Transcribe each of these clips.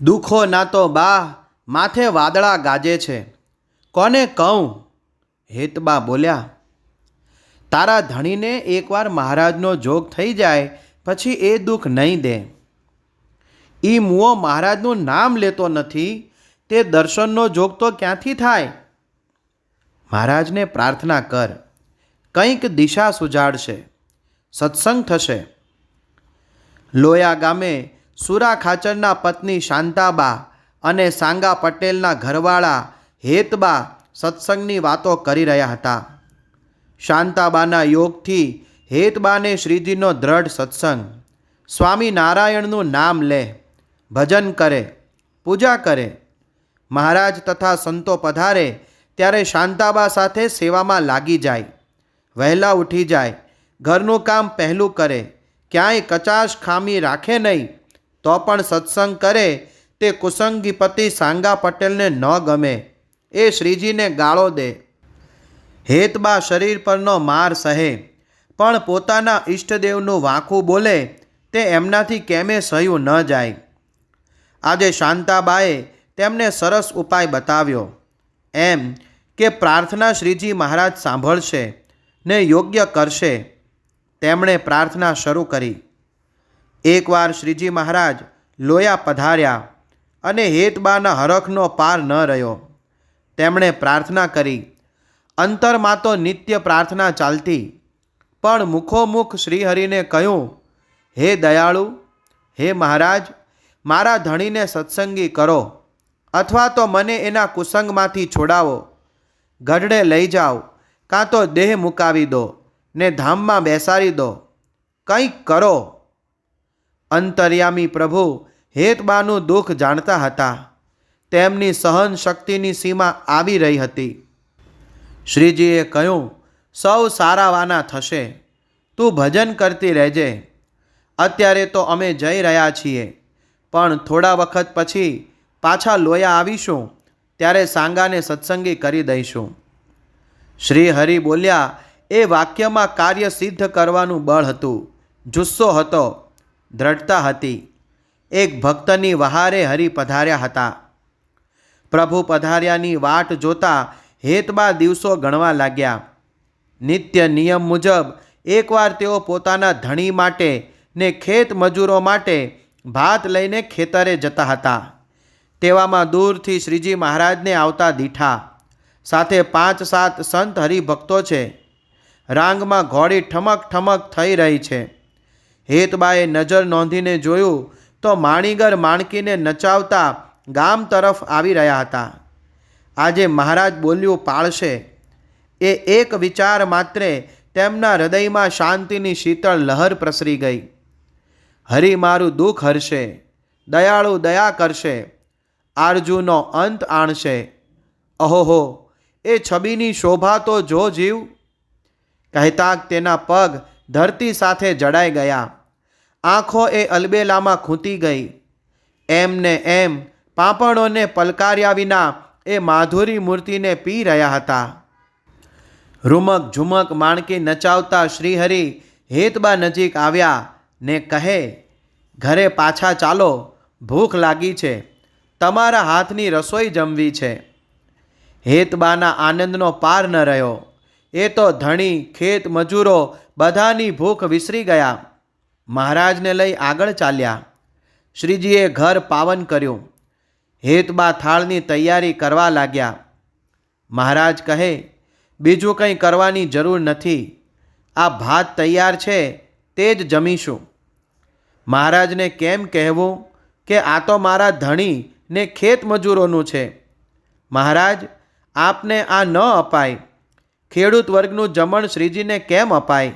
દુઃખો ના તો બા માથે વાદળા ગાજે છે, કોને કહું? હેતબા બોલ્યા. તારા ધણીને એકવાર મહારાજનો જોગ થઈ જાય પછી એ દુઃખ નહીં દે. ઈ મુઓ મહારાજનું નામ લેતો નથી, તે દર્શનનો જોગ તો ક્યાંથી થાય? મહારાજને પ્રાર્થના કર, કંઈક દિશા સુજાડશે, સત્સંગ થશે. લોયા ગામે સુરા ખાચરના પત્ની શાંતાબા અને સાંગા પટેલના ઘરવાળા હેતબા સત્સંગની વાતો કરી રહ્યા હતા. શાંતાબાના યોગથી હેતબાને શ્રીજીનો દ્રઢ સત્સંગ, સ્વામિનારાયણનું નામ લે, ભજન કરે, પૂજા કરે. મહારાજ તથા સંતો પધારે ત્યારે શાંતાબા સાથે સેવામાં લાગી જાય, વહેલા ઉઠી જાય, ઘરનું કામ પહેલું કરે, ક્યાંય કચાશ ખામી રાખે નહીં. તો પણ સત્સંગ કરે તે કુસંગીપતિ સાંગા પટેલને ન ગમે, એ શ્રીજીને ગાળો દે. હેતબા શરીર પરનો માર સહે, પણ પોતાના ઈષ્ટદેવનું વાંકું બોલે તે એમનાથી કેમે સહ્યું ન જાય. આજે શાંતાબાએ તેમને સરસ ઉપાય બતાવ્યો, એમ કે પ્રાર્થના શ્રીજી મહારાજ સાંભળશે ને યોગ્ય કરશે. તેમણે પ્રાર્થના શરૂ કરી. એકવાર શ્રીજી મહારાજ લોયા પધાર્યા અને હેતબાના હરખનો પાર ન રહ્યો. તેમણે પ્રાર્થના કરી. અંતરમાં તો નિત્ય પ્રાર્થના ચાલતી, પણ મુખોમુખ શ્રીહરિને કહ્યું, હે દયાળુ, હે મહારાજ, મારા ધણીને સત્સંગી કરો, અથવા તો મને એના કુસંગમાંથી છોડાવો. ગઢડે લઈ જાઓ, કાં તો દેહ મુકાવી દો ને ધામમાં બેસાડી દો, કંઈક કરો. અંતર્યામી પ્રભુ હેતબાનું દુઃખ જાણતા હતા. તેમની સહન શક્તિની સીમા આવી રહી હતી. શ્રીજીએ કહ્યું, સૌ સારાવાના થશે, તું ભજન કરતી રહેજે. અત્યારે તો અમે જઈ રહ્યા છીએ, પણ થોડા વખત પછી પાછા લોયા આવીશું, ત્યારે સાંગાને સત્સંગી કરી દઈશું. શ્રી હરિ બોલ્યા એ વાક્યમાં કાર્ય સિદ્ધ કરવાનું બળ હતું, જુસ્સો હતો, દ્રઢતા હતી. એક ભક્તની વહારે હરિ પધાર્યા હતા. પ્રભુ પધાર્યાની વાટ જોતા હેતબા દિવસો ગણવા લાગ્યા. નિત્ય નિયમ મુજબ એકવાર તેઓ પોતાના ધણી માટે ને ખેત મજૂરો માટે ભાત લઈને ખેતરે જતા હતા. તેવામાં દૂરથી શ્રીજી મહારાજને આવતા દીઠા. સાથે 5-7 સંત હરિભક્તો છે. રાંગમાં ઘોડી ઠમક ઠમક થઈ રહી છે. હેતબાએ નજર નોંધીને જોયું તો માણીગર માણકીને નચાવતા ગામ તરફ આવી રહ્યા હતા. આજે મહારાજ બોલ્યું પાળશે, એ એક વિચાર માત્રે તેમના હૃદયમાં શાંતિની શીતળ લહર પ્રસરી ગઈ. હરિ મારું દુઃખ હરશે, દયાળુ દયા કરશે, આરજુનો અંત આણશે. અહોહો, એ છબીની શોભા તો જો જીવ. કહેતા તેના પગ ધરતી સાથે જડાઈ ગયા. આંખો એ અલબેલામાં ખૂંટી ગઈ. એમને એમ પાંપણોને પલકાર્યા વિના એ માધુરી મૂર્તિને પી રહ્યા હતા. રૂમક ઝુમક માણકી નચાવતા શ્રીહરિ હેતબા નજીક આવ્યા ને કહે, ઘરે પાછા ચાલો, ભૂખ લાગી છે, તમારા હાથની રસોઈ જમવી છે. હેતબાના આનંદનો પાર ન રહ્યો. એ તો ધણી, ખેત મજૂરો બધાની ભૂખ વિસરી ગયા. મહારાજને લઈ આગળ ચાલ્યા. શ્રીજીએ ઘર પાવન કર્યું. હેતબા થાળની તૈયારી કરવા લાગ્યા. મહારાજ કહે, બીજું કંઈ કરવાની જરૂર નથી, આ ભાત તૈયાર છે તે જ જમીશું. મહારાજને કેમ કહેવું કે આ તો મારા ધણી ને ખેત મજૂરોનું છે. મહારાજ, આપને આ ન અપાય. ખેડૂત વર્ગનું જમણ શ્રીજીને કેમ અપાય?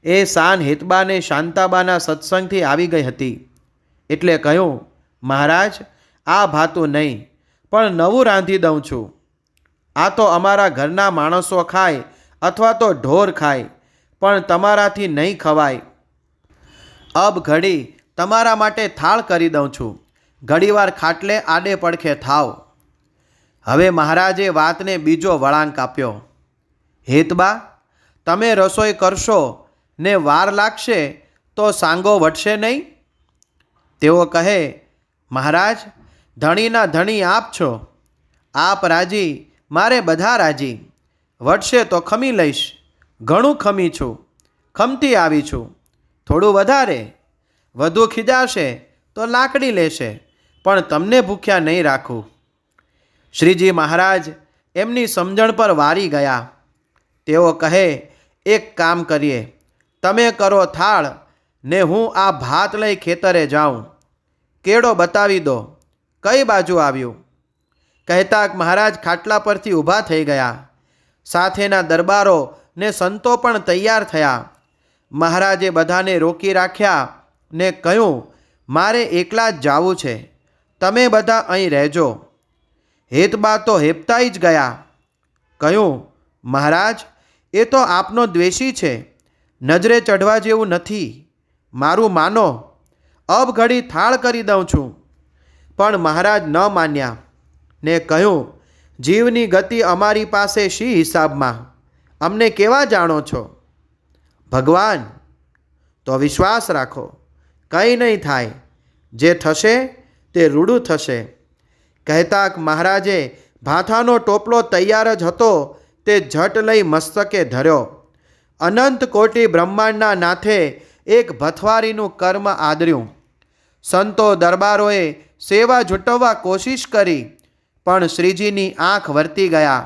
એ શાન હેતબાને શાંતાબાના સત્સંગથી આવી ગઈ હતી. એટલે કહ્યું, મહારાજ, આ ભાતું નહીં, પણ નવું રાંધી દઉં છું. આ તો અમારા ઘરના માણસો ખાય અથવા તો ઢોર ખાય, પણ તમારાથી નહીં ખવાય. અબ ઘડી તમારા માટે થાળ કરી દઉં છું, ઘડીવાર ખાટલે આડે પડખે થાવ. હવે મહારાજે વાતને બીજો વળાંક આપ્યો. હેતબા, તમે રસોઈ કરશો ને વાર લાગશે તો સાંગો વટશે નહીં? તેઓ કહે, મહારાજ, ધણીના ધણી આપ છો. આપ રાજી, મારે બધા રાજી. વટશે તો ખમી લઈશ. ઘણું ખમી છું, ખમતી આવી છું. થોડું વધારે. વધુ ખીજાશે તો લાકડી લેશે, પણ તમને ભૂખ્યા નહીં રાખું. શ્રીજી મહારાજ એમની સમજણ પર વારી ગયા. તેઓ કહે, એક કામ કરીએ, તમે કરો થાળ ને હું આ ભાત લઈ ખેતરે જાઉં. કેળો બતાવી દો, કઈ બાજુ આવ્યું. કહેતા મહારાજ ખાટલા પરથી ઊભા થઈ ગયા. સાથેના દરબારો ને સંતો પણ તૈયાર થયા. મહારાજે બધાને રોકી રાખ્યા ને કહ્યું, મારે એકલા જ જાવું છે, તમે બધા અહીં રહેજો. હેતબા તો હેપતાઈ જ ગયા. કહ્યું, મહારાજ, એ તો આપનો દ્વેષી છે, નજરે ચઢવા જેવું નથી. મારું માનો, અબ ઘડી થાળ કરી દઉં છું. પણ મહારાજ ન માન્યા ને કહ્યું, જીવની ગતિ અમારી પાસે શી હિસાબમાં? અમને કેવા જાણો છો? ભગવાન, તો વિશ્વાસ રાખો, કંઈ નહીં થાય. જે થશે તે રૂડું થશે. કહેતા મહારાજે ભાથાનો ટોપલો તૈયાર જ હતો તે ઝટ લઈ મસ્તકે ધર્યો. અનંત કોટી બ્રહ્માંડના નાથે એક ભથવારીનું કર્મ આદર્યું. સંતો દરબારોએ સેવા જૂટવવા કોશિશ કરી, પણ શ્રીજીની આંખ વર્તી ગયા,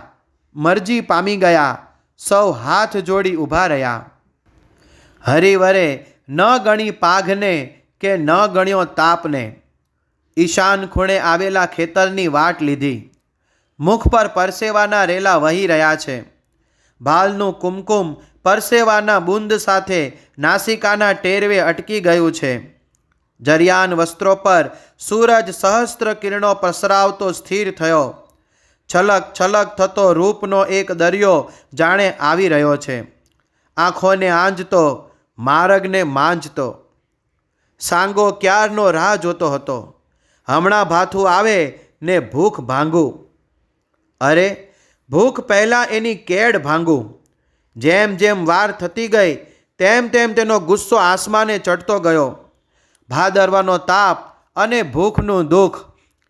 મરજી પામી ગયા. સૌ હાથ જોડી ઊભા રહ્યા. હરિવરે ન ગણી પાઘને કે ન ગણ્યો તાપને. ઈશાન ખૂણે આવેલા ખેતરની વાટ લીધી. મુખ પર પરસેવાના રેલા વહી રહ્યા છે. ભાલનું કુમકુમ પરસેવાના બુંદ સાથે નાસિકાના ટેરવે અટકી ગયું છે. જરિયાન વસ્ત્રો પર સૂરજ સહસ્ત્ર કિરણો પ્રસરાવતો સ્થિર થયો. છલક છલક થતો રૂપનો એક દરિયો જાણે આવી રહ્યો છે. આંખોને આંજતો, માર્ગને માંજતો. સાંગો ક્યારનો રાહ જોતો હતો. હમણાં ભાથું આવે ને ભૂખ ભાંગું. અરે, ભૂખ પહેલાં એની કેડ ભાંગું. જેમ જેમ વાર થતી ગઈ તેમ તેમ તેનો ગુસ્સો આસમાને ચડતો ગયો. ભાદરવાનો તાપ અને ભૂખનું દુઃખ.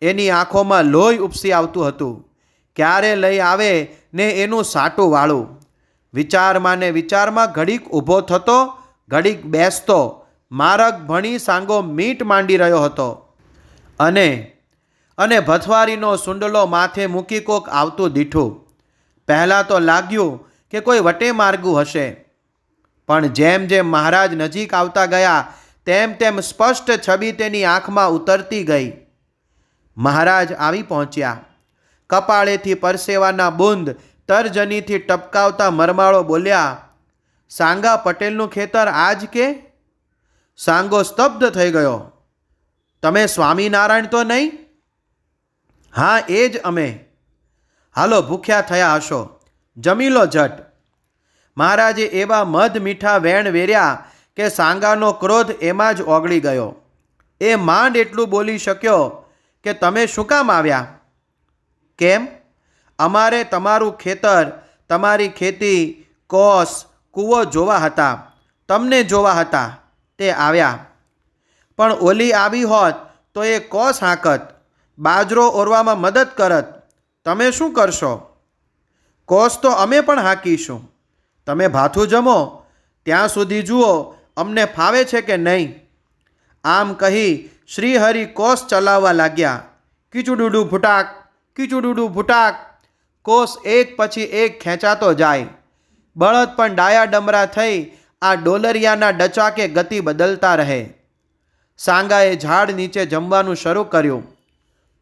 એની આંખોમાં લોહી ઉપસી આવતું હતું. ક્યારે લઈ આવે ને એનું સાટું વાળું. વિચારમાં ને વિચારમાં ઘડીક ઊભો થતો, ઘડીક બેસતો. મારગ ભણી સાંગો મીટ માંડી રહ્યો હતો. અને ભથવારીનો સુંડલો માથે મૂકી કોક આવતું દીઠું. પહેલાં તો લાગ્યું કે કોઈ વટે માર્ગું હશે, પણ જેમ જેમ મહારાજ નજીક આવતા ગયા તેમ તેમ સ્પષ્ટ છબી તેની આંખમાં ઉતરતી ગઈ. મહારાજ આવી પહોંચ્યા. કપાળેથી પરસેવાના બુંદ તરજનીથી ટપકાવતા મરમાળો બોલ્યા, સાંગા પટેલનું ખેતર આજ કે? સાંગો સ્તબ્ધ થઈ ગયો. તમે સ્વામિનારાયણ તો નહીં? હા, એ જ અમે. હાલો, ભૂખ્યા થયા હશો, જમી લો ઝટ. મહારાજે એવા મધ મીઠા વેણ વેર્યા કે સાંગાનો ક્રોધ એમાં જ ઓગળી ગયો. એ માંડ એટલું બોલી શક્યો કે તમે શું કામ આવ્યા? કેમ? અમારે તમારું ખેતર, તમારી ખેતી, કોસ, કૂવો જોવા હતા, તમને જોવા હતા, તે આવ્યા. પણ ઓલી આવી હોત તો એ કોસ હાંકત, બાજરો ઓરવામાં મદદ કરત. તમે શું કરશો? કોસ તો અમે પણ હાંકીશું. તમે ભાથું જમો ત્યાં સુધી જુઓ અમને ફાવે છે કે નહીં. આમ કહી શ્રીહરિ કોસ ચલાવવા લાગ્યા. કીચુડુડું ફૂટાક, કીચુડુડું ફૂટાક. કોસ એક પછી એક ખેંચાતો જાય. બળદ પણ ડાયા ડમરા થઈ આ ડોલરિયાના ડચાકે ગતિ બદલતા રહે. સાંગાએ ઝાડ નીચે જમવાનું શરૂ કર્યું.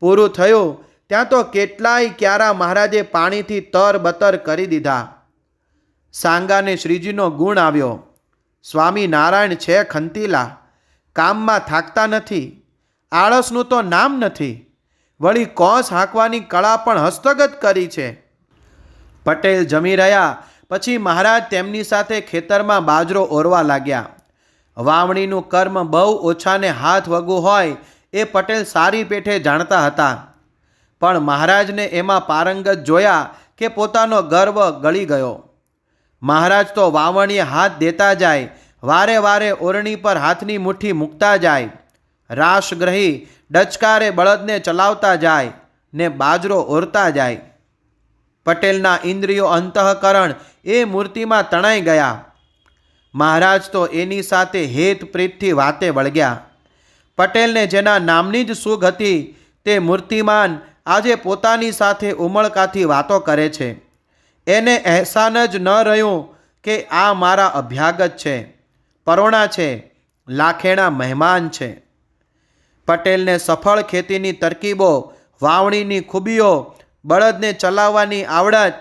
પૂરું થયું ત્યાં તો કેટલાય ક્યારા મહારાજે પાણીથી તરબતર કરી દીધા. સાંગાને શ્રીજીનો ગુણ આવ્યો. સ્વામિનારાયણ છે ખંતીલા, કામમાં થાકતા નથી, આળસનું તો નામ નથી. વળી કોસ હાંકવાની કળા પણ હસ્તગત કરી છે. પટેલ જમી રહ્યા પછી મહારાજ તેમની સાથે ખેતરમાં બાજરો ઓરવા લાગ્યા. વાવણીનું કર્મ બહુ ઓછાને હાથ વગું હોય એ પટેલ સારી પેઠે જાણતા હતા. પણ મહારાજને એમાં પારંગત જોયા કે પોતાનો ગર્વ ગળી ગયો. મહારાજ તો વાવણીએ હાથ દેતા જાય, વારે વારે ઓરણી પર હાથની મુઠ્ઠી મૂકતા જાય. રાસગ્રહી ડચકારે બળદને ચલાવતા જાય ને બાજરો ઓરતા જાય. પટેલના ઇન્દ્રિયો અંતઃકરણ એ મૂર્તિમાં તણાઈ ગયા. મહારાજ તો એની સાથે હેત પ્રીતથી વાતે વળગ્યા. પટેલને જેના નામની જ સૂગ હતી તે મૂર્તિમાન આજે પોતાની સાથે ઉમળકાથી વાતો કરે છે. એને અહેસાન જ ન રહ્યું કે આ મારા અભ્યાગત છે, પરોણા છે, લાખેણા મહેમાન છે. પટેલને સફળ ખેતીની તરકીબો, વાવણીની ખૂબીઓ, બળદને ચલાવવાની આવડત,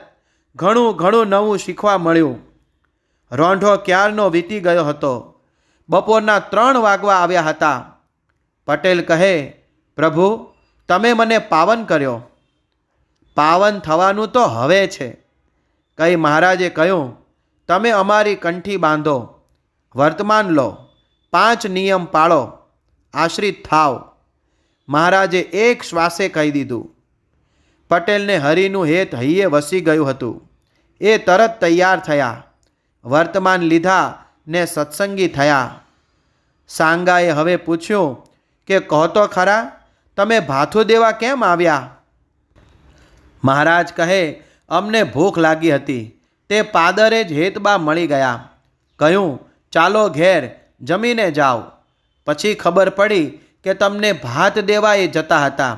ઘણું નવું શીખવા મળ્યું. રોંઢો ક્યારનો વીતી ગયો હતો. બપોરના 3 વાગવા આવ્યા હતા. પટેલ કહે, પ્રભુ, તમે મને પાવન કર્યો. પાવન થવાનું તો હવે છે. કઈ મહારાજે કહ્યું, તમે અમારી કંઠી બાંધો, વર્તમાન લો, 5 નિયમ પાળો, આશ્રિત થાવ. મહારાજે એક શ્વાસે કહી દીધું. પટેલને હરિનું હેત હૈયે વસી ગયું હતું. એ તરત તૈયાર થયા, વર્તમાન લીધા ને સત્સંગી થયા. સાંગાએ હવે પૂછ્યું કે કહો તો ખરા, તમે ભાથું દેવા કેમ આવ્યા? મહારાજ કહે, અમને ભૂખ લાગી હતી, તે પાદરે જ હેતબા મળી ગયા. કહ્યું, ચાલો ઘેર જમીને જાઓ. પછી ખબર પડી કે તમને ભાત દેવા એ જતા હતા.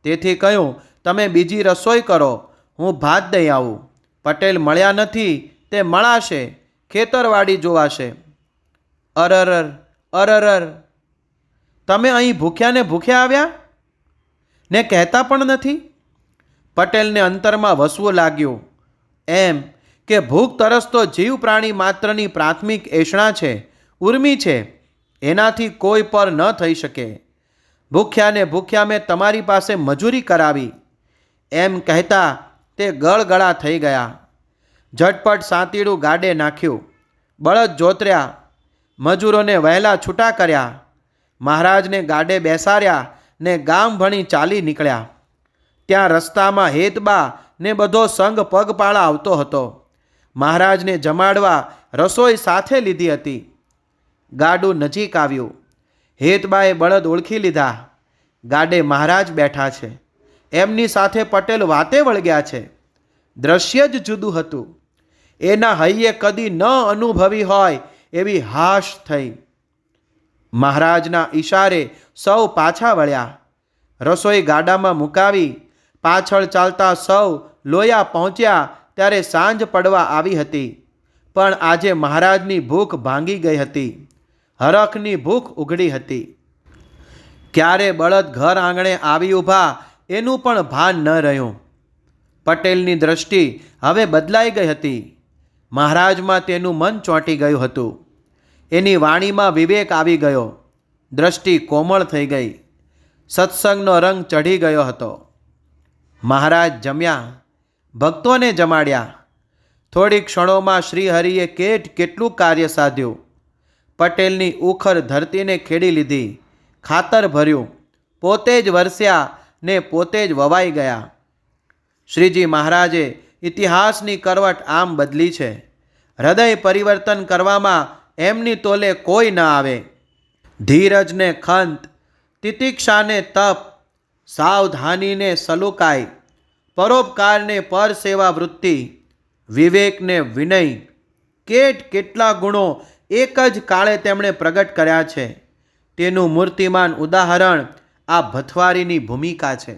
તેથી કહ્યું, તમે બીજી રસોઈ કરો, હું ભાત દઈ આવું. પટેલ મળ્યા નથી, તે મળાશે, ખેતરવાડી જોવાશે. અરર અરર, તમે અહીં ભૂખ્યા ને ભૂખ્યા આવ્યા ને કહેતા પણ નથી. પટેલને અંતરમાં વસવું લાગ્યું એમ કે ભૂખ તરસ તો જીવ પ્રાણી માત્રની પ્રાથમિક એષણા છે, ઉર્મી છે, એનાથી કોઈ પર ન થઈ શકે. ભૂખ્યા ને ભૂખ્યા મેં તમારી પાસે મજૂરી કરાવી, એમ કહેતા તે ગળગળા થઈ ગયા. ઝટપટ સાંતીડું ગાડે નાખ્યું, બળદ જોતર્યા, મજૂરોને વહેલા છૂટા કર્યા. મહારાજને ગાડે બેસાડ્યા ને ગામ ભણી ચાલી નીકળ્યા. ત્યાં રસ્તામાં હેતબા ને બધો સંઘ પગપાળા આવતો હતો. મહારાજને જમાડવા રસોઈ સાથે લીધી હતી. ગાડું નજીક આવ્યું. હેતબાએ બળદ ઓળખી લીધા. ગાડે મહારાજ બેઠા છે, એમની સાથે પટેલ વાતે વળગ્યા છે. દ્રશ્ય જ જુદું હતું. એના હૈયે કદી ન અનુભવી હોય એવી હાશ થઈ. મહારાજના ઈશારે સૌ પાછા વળ્યા. રસોઈ ગાડામાં મુકાવી પાછળ ચાલતા સૌ લોયા પહોંચ્યા ત્યારે સાંજ પડવા આવી હતી. પણ આજે મહારાજની ભૂખ ભાંગી ગઈ હતી. હરખની ભૂખ ઉઘડી હતી. ક્યારે બળદ ઘર આંગણે આવી ઊભા એનું પણ ભાન ન રહ્યું. પટેલની દ્રષ્ટિ હવે બદલાઈ ગઈ હતી. મહારાજમાં તેનું મન ચોંટી ગયું હતું. એની વાણીમાં વિવેક આવી ગયો. દ્રષ્ટિ કોમળ થઈ ગઈ. સત્સંગનો રંગ ચઢી ગયો હતો. મહારાજ જમ્યા, ભક્તોને જમાડ્યા. થોડી ક્ષણોમાં શ્રીહરિએ કેટલું કાર્ય સાધ્યું. પટેલની ઉખર ધરતીને ખેડી લીધી, ખાતર ભર્યું, પોતે જ વરસ્યા ને પોતે જ વવાઈ ગયા. શ્રીજી મહારાજે ઇતિહાસની કરવટ આમ બદલી છે. હૃદય પરિવર્તન કરવામાં એમની તોલે કોઈ ન આવે. ધીરજને ખંત, તિતિક્ષાને તપ, સાવધાનીને સલુકાઈ, પરોપકારને પર સેવા વૃત્તિ, વિવેકને વિનય, કેટલા ગુણો એક જ કાળે તેમણે પ્રગટ કર્યા છે. તેનું મૂર્તિમાન ઉદાહરણ આ ભથવારીની ભૂમિકા છે.